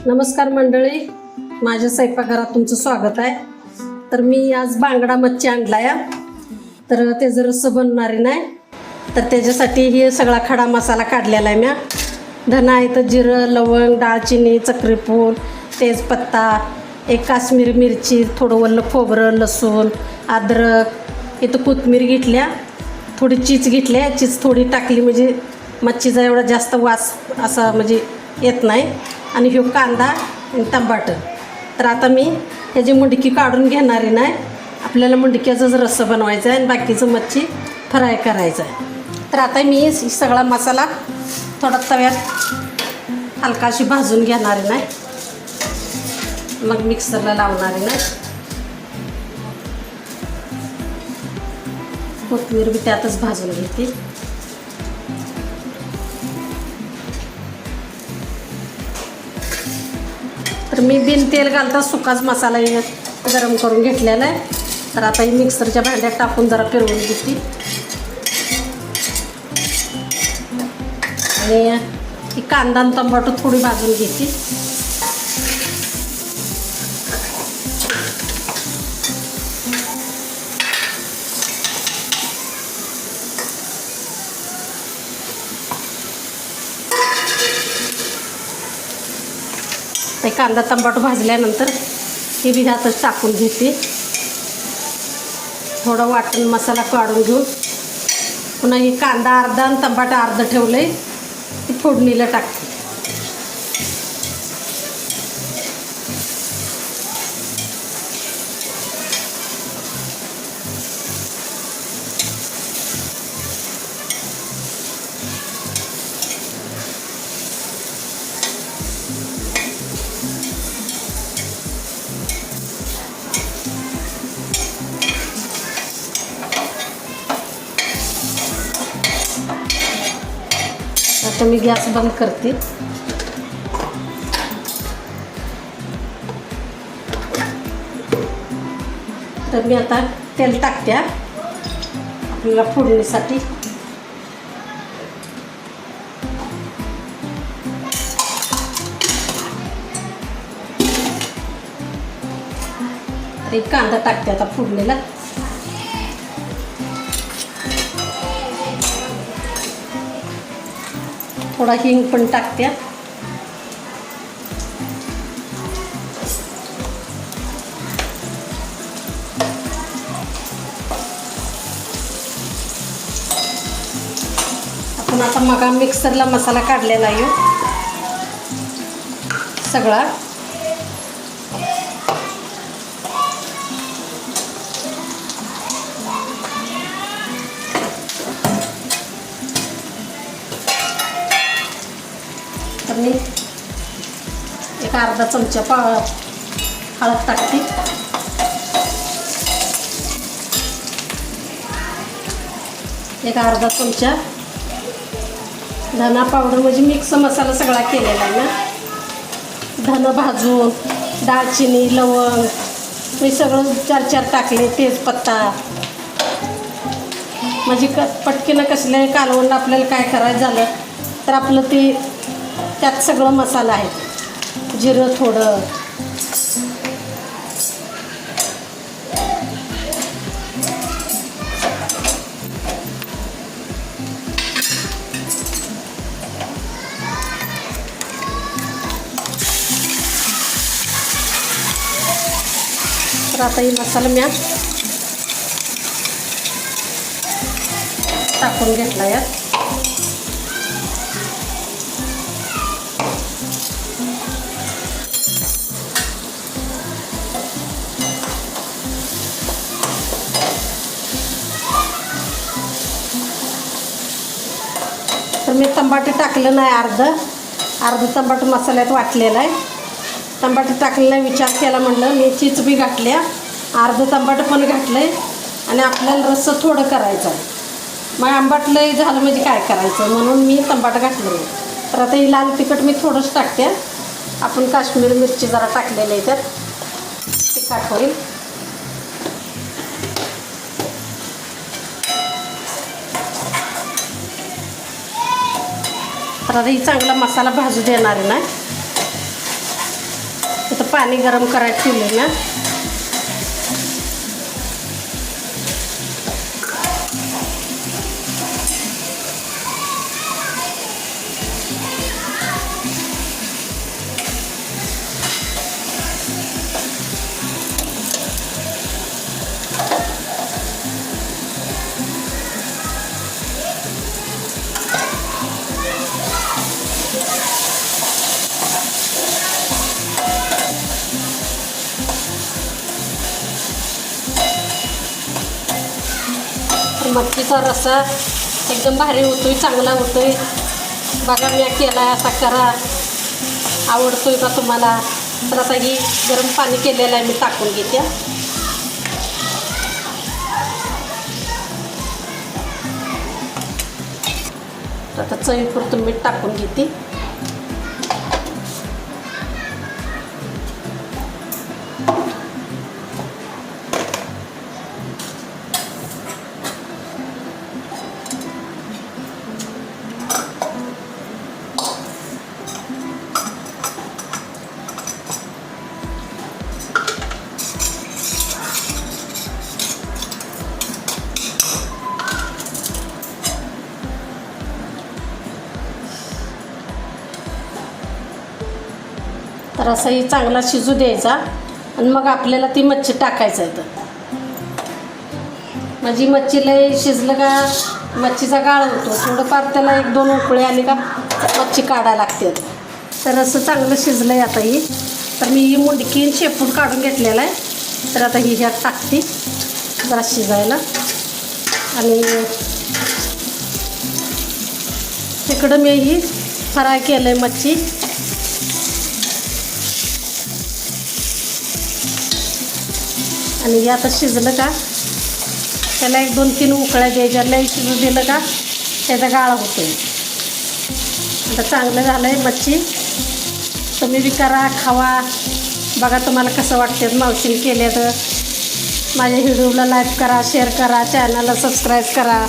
नमस्कार मंडळी, माझ्या स्वयंपाकघरात तुमचं स्वागत आहे. तर मी आज बांगडा मच्छी आणला या, तर ते जर रस्सं बनणार नाही तर त्याच्यासाठी हे सगळा खडा मसाला काढलेला आहे. म्या धना आहे तर जिरं, लवंग, दालचिनी, चक्रीफूल, तेजपत्ता, एक काश्मीरी मिरची, थोडं ओलं खोबरं, लसूण, अद्रक, इथं कोथिंबीर घेतल्या, थोडी चीज घेतल्या. चीज थोडी टाकली म्हणजे मच्छीचा एवढा जास्त वास असा म्हणजे येत नाही. आणि ह्यो कांदा आणि टमाटर. तर आता मी ह्याची मुंडकी काढून घेणारी नाही, आपल्याला मुंडक्याचाच रस्सा बनवायचा आहे आणि बाकीचं मच्छी फ्राय करायचं आहे. तर आता मी सगळा मसाला थोडा तव्यात हलकाशी भाजून घेणारी नाही, मग मिक्सरला लावणारी नाही. कोथिंबीर बी त्यातच भाजून घेते. तर मी बिन तेल घालता सुकाच मसाला गरम करून घेतलेला आहे. तर आता ही मिक्सरच्या भांड्यात टाकून जरा फिरवून घेते आणि ही कांदा आणि टमाटर थोडी भाजून घेते. ते कांदा टमाटर भाजल्यानंतर हे बी ह्यातच टाकून घेते. थोडं वाटण मसाला काढून घेऊन पुन्हा हे कांदा अर्धा आणि टमाटर अर्ध ठेवलं आहे ते फोडणीला टाकते. आता मी गॅस बंद करते. तर मी आता तेल टाकते आपल्याला फोडणीसाठी. एक कांदा टाकते आता फोडणीला. थोडा हिंग पण टाकते. आपण आता मगा मिक्सरला मसाला काढलेला आहे सगळा. तर मी एक अर्धा चमचा हळद टाकते. एक अर्धा चमचा धना पावडर, म्हणजे मिक्स मसाला सगळा केलेला आहे ना. धनं भाजून, दालचिनी, लवंग मी सगळं 4 टाकले. तेजपत्ता म्हणजे पटकीनं कसल्या कालवण आपल्याला काय करायचं झालं तर आपलं ते त्यात सगळं मसाला आहे. जिरं थोडं, तर आता ही मसाला मी टाकून घेतला यात. तर मी टमाटर टाकलं नाही, अर्ध टमाटर मसाल्यात वाटलेला आहे. टमाटर टाकलेला विचार केला, म्हणलं मी चीज बी घातल्या, अर्ध टमाटर पण घातलं आहे आणि आपल्याला रस्सं थोडं करायचं आहे. मग आंबट लय झालं म्हणजे काय करायचं, म्हणून मी टमाटर घातलं नाही. तर आता ही लाल तिखट मी थोडंच टाकते. आपण काश्मीरी मिरची जरा टाकलेली आहे, त्यात तिखट होईल. तर आता ही चांगला मसाला भाजू देणार आहे ना. पाणी गरम करायला ठेवलं ना. मच्छीचा रस्सा एकदम भारी होतोय, चांगला होतोय. बघा मी केला असा करा. आवडतोय का तुम्हाला? तर आता ही गरम पाणी केलेलं आहे मी टाकून घेते. आता चवीपुरतं मीठ टाकून घेते. तर असाही चांगला शिजू द्यायचा आणि मग आपल्याला ती मच्छी टाकायचं आहे. तर माझी मच्छी लय शिजलं का मच्छीचा गाळ होतो. थोडंफार त्याला 1-2 उकळे आली का मच्छी काढायला लागते. तर असं चांगलं शिजलं आहे आता ही. तर मी ही मुंडकी शेपूट काढून घेतलेला आहे. तर आता ही ह्यात टाकते जरा शिजायला. आणि तिकडं मी ही फ्राय केलं आहे मच्छी. आणि हे आता शिजलं का त्याला 1-2-3 उकळ्या द्यायच्या. लई शिजू दिलं का त्याचा गाळा होतो. आता चांगलं झालं आहे मच्छी. तुम्ही बी करा, खावा. बघा तुम्हाला कसं वाटतं. मावशीने केलं तर माझ्या व्हिडिओला लाईक करा, शेअर करा, चॅनलला सबस्क्राईब करा.